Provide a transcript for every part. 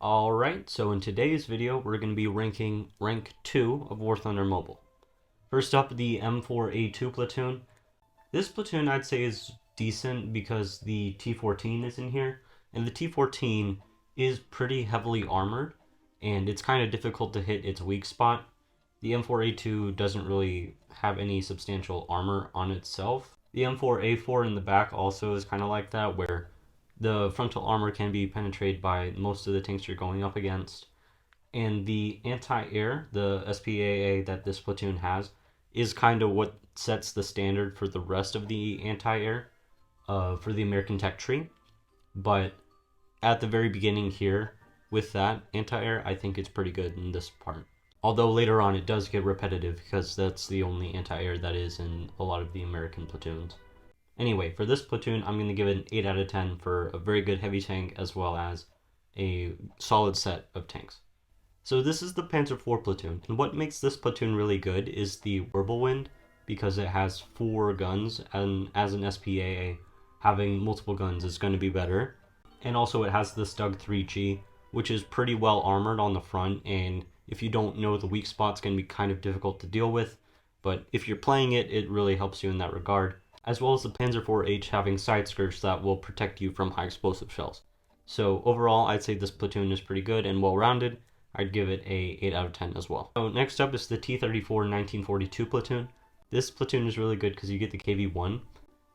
Alright, so in today's video, we're going to be ranking rank 2 of War Thunder Mobile. First up, the M4A2 platoon. This platoon I'd say is decent because the T14 is in here, and the T14 is pretty heavily armored, and it's kind of difficult to hit its weak spot. The M4A2 doesn't really have any substantial armor on itself. The M4A4 in the back also is kind of like that, where the frontal armor can be penetrated by most of the tanks you're going up against. And the anti-air, the SPAA that this platoon has, is kind of what sets the standard for the rest of the anti-air for the American tech tree. But at the very beginning here, with that anti-air, I think it's pretty good in this part. Although later on it does get repetitive because that's the only anti-air that is in a lot of the American platoons. Anyway, for this platoon, I'm going to give it an 8 out of 10 for a very good heavy tank as well as a solid set of tanks. So this is the Panzer IV platoon, and what makes this platoon really good is the Wirbelwind, because it has 4 guns, and as an SPAA, having multiple guns is going to be better. And also it has the Stug 3G, which is pretty well armored on the front, and if you don't know the weak spot, it's going to be kind of difficult to deal with, but if you're playing it, it really helps you in that regard. As well as the Panzer IV-H having side skirts that will protect you from high explosive shells. So overall, I'd say this platoon is pretty good and well-rounded. I'd give it a 8 out of 10 as well. So next up is the T-34 1942 platoon. This platoon is really good because you get the KV-1,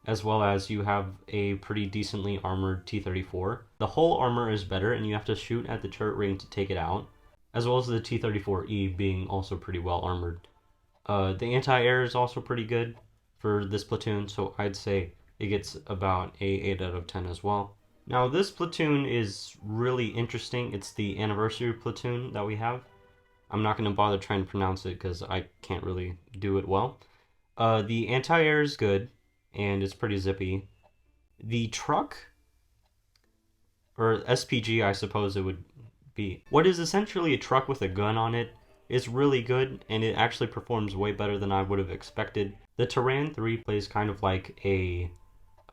as well as you have a pretty decently armored T-34. The hull armor is better and you have to shoot at the turret ring to take it out, as well as the T-34E being also pretty well armored. The anti-air is also pretty good for this platoon, so I'd say it gets about a 8 out of 10 as well. Now this platoon is really interesting. It's the anniversary platoon that we have. I'm not going to bother trying to pronounce it because I can't really do it well. The anti-air is good, and it's pretty zippy. The truck, or SPG I suppose it would be, what is essentially a truck with a gun on it, is really good, and it actually performs way better than I would have expected. The Terran 3 plays kind of like a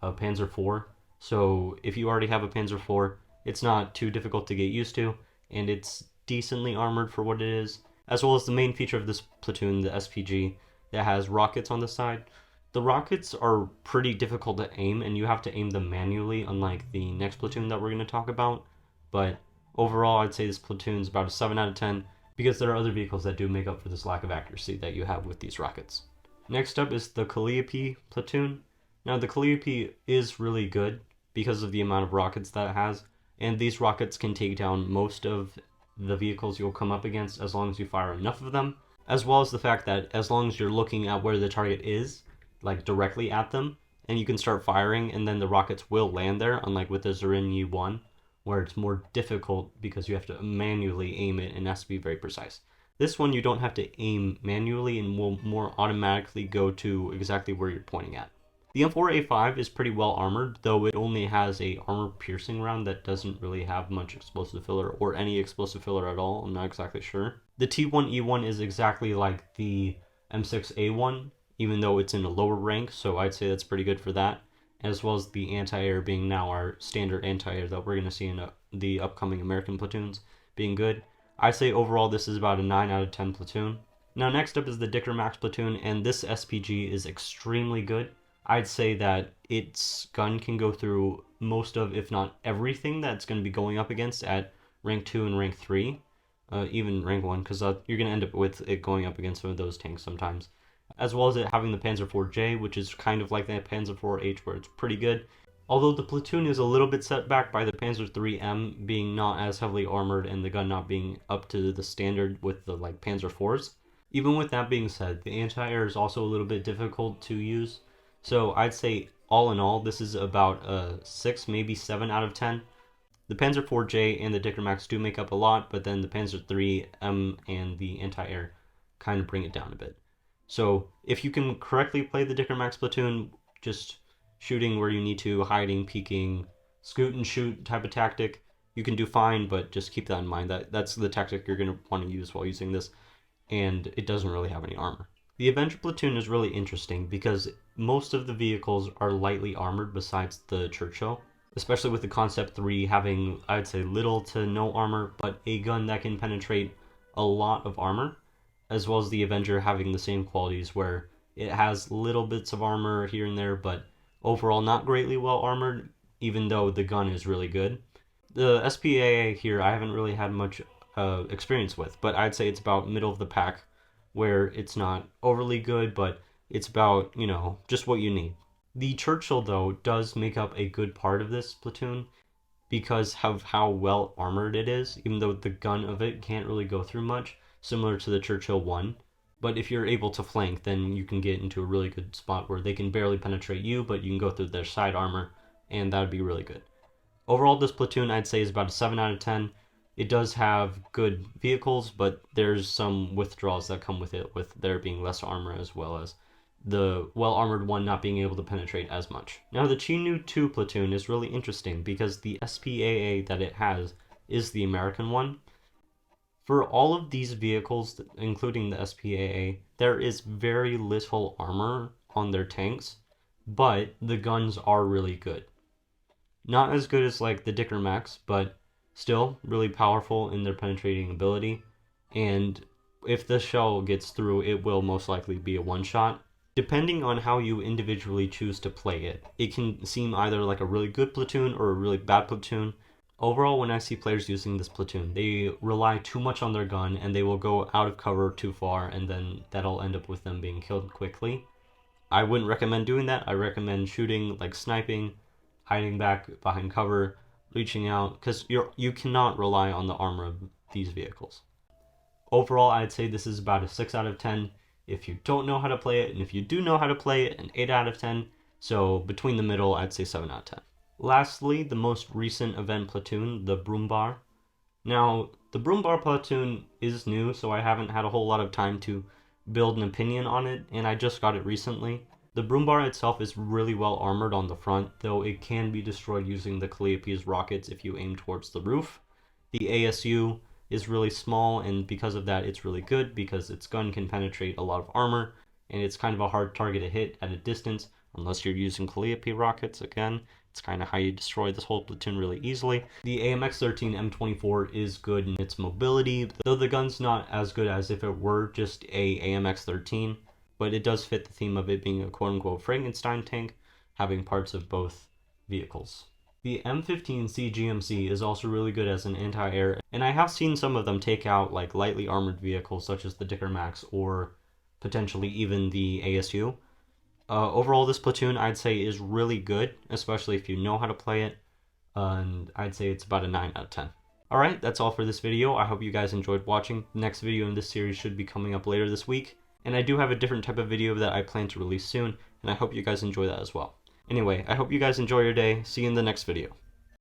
Panzer IV, so if you already have a Panzer IV, it's not too difficult to get used to, and it's decently armored for what it is, as well as the main feature of this platoon, the SPG, that has rockets on the side. The rockets are pretty difficult to aim, and you have to aim them manually, unlike the next platoon that we're going to talk about, but overall I'd say this platoon is about a 7 out of 10, because there are other vehicles that do make up for this lack of accuracy that you have with these rockets. Next up is the Calliope platoon. Now the Calliope is really good because of the amount of rockets that it has, and these rockets can take down most of the vehicles you'll come up against as long as you fire enough of them, as well as the fact that as long as you're looking at where the target is, like directly at them, and you can start firing and then the rockets will land there, unlike with the Zorin U1, where it's more difficult because you have to manually aim it and it has to be very precise. This one you don't have to aim manually and will more automatically go to exactly where you're pointing at. The M4A5 is pretty well armored, though it only has a armor piercing round that doesn't really have much explosive filler or any explosive filler at all. I'm not exactly sure. The T1E1 is exactly like the M6A1, even though it's in a lower rank, so I'd say that's pretty good for that, as well as the anti-air being now our standard anti-air that we're going to see in the upcoming American platoons being good. I'd say overall this is about a 9 out of 10 platoon. Now next up is the Dicker Max platoon, and this SPG is extremely good. I'd say that its gun can go through most of, if not everything that's going to be going up against at rank 2 and rank 3, even rank 1, because you're going to end up with it going up against some of those tanks sometimes. As well as it having the Panzer IV-J, which is kind of like the Panzer IV-H, where it's pretty good. Although the platoon is a little bit set back by the Panzer III-M being not as heavily armored and the gun not being up to the standard with the Panzer IVs. Even with that being said, the anti-air is also a little bit difficult to use. So I'd say all in all, this is about a 6, maybe 7 out of 10. The Panzer IV-J and the Dicker Max do make up a lot, but then the Panzer III-M and the anti-air kind of bring it down a bit. So if you can correctly play the Dicker Max platoon, just shooting where you need to, hiding, peeking, scoot and shoot type of tactic, you can do fine, but just keep that in mind. That's the tactic you're going to want to use while using this, and it doesn't really have any armor. The Avenger platoon is really interesting because most of the vehicles are lightly armored besides the Churchill. especially with the Concept 3 having, I'd say, little to no armor, but a gun that can penetrate a lot of armor, as well as the Avenger having the same qualities where it has little bits of armor here and there, but overall not greatly well armored, even though the gun is really good. The SPAA here I haven't really had much experience with, but I'd say it's about middle of the pack, where it's not overly good, but it's about, just what you need. The Churchill, though, does make up a good part of this platoon because of how well armored it is, even though the gun of it can't really go through much, similar to the Churchill 1. But if you're able to flank, then you can get into a really good spot where they can barely penetrate you, but you can go through their side armor, and that would be really good. Overall, this platoon I'd say is about a 7 out of 10. It does have good vehicles, but there's some withdrawals that come with it, with there being less armor as well as the well-armored one not being able to penetrate as much. Now, the Chinu 2 platoon is really interesting because the SPAA that it has is the American one. For all of these vehicles, including the SPAA, there is very little armor on their tanks, but the guns are really good. Not as good as like the Dicker Max, but still really powerful in their penetrating ability. And if the shell gets through, it will most likely be a one-shot. Depending on how you individually choose to play it, it can seem either like a really good platoon or a really bad platoon. Overall, when I see players using this platoon, they rely too much on their gun and they will go out of cover too far, and then that'll end up with them being killed quickly. I wouldn't recommend doing that. I recommend shooting, like sniping, hiding back behind cover, reaching out, because you cannot rely on the armor of these vehicles. Overall, I'd say this is about a 6 out of 10 if you don't know how to play it, and if you do know how to play it, an 8 out of 10. So between the middle, I'd say 7 out of 10. Lastly, the most recent event platoon, the Broar. Now, the Broar platoon is new, so I haven't had a whole lot of time to build an opinion on it, and I just got it recently. The Broar itself is really well armored on the front, though it can be destroyed using the Calliope's rockets if you aim towards the roof. The ASU is really small, and because of that it's really good because its gun can penetrate a lot of armor, and it's kind of a hard target to hit at a distance unless you're using Calliope rockets. Again, it's kind of how you destroy this whole platoon really easily. The AMX-13 M24 is good in its mobility, though the gun's not as good as if it were just a AMX-13, but it does fit the theme of it being a quote-unquote Frankenstein tank, having parts of both vehicles. The M15C GMC is also really good as an anti-air, and I have seen some of them take out like lightly armored vehicles such as the Dicker Max or potentially even the ASU. Overall, this platoon I'd say is really good, especially if you know how to play it, and I'd say it's about a 9 out of 10. Alright, that's all for this video. I hope you guys enjoyed watching. The next video in this series should be coming up later this week, and I do have a different type of video that I plan to release soon, and I hope you guys enjoy that as well. Anyway, I hope you guys enjoy your day. See you in the next video.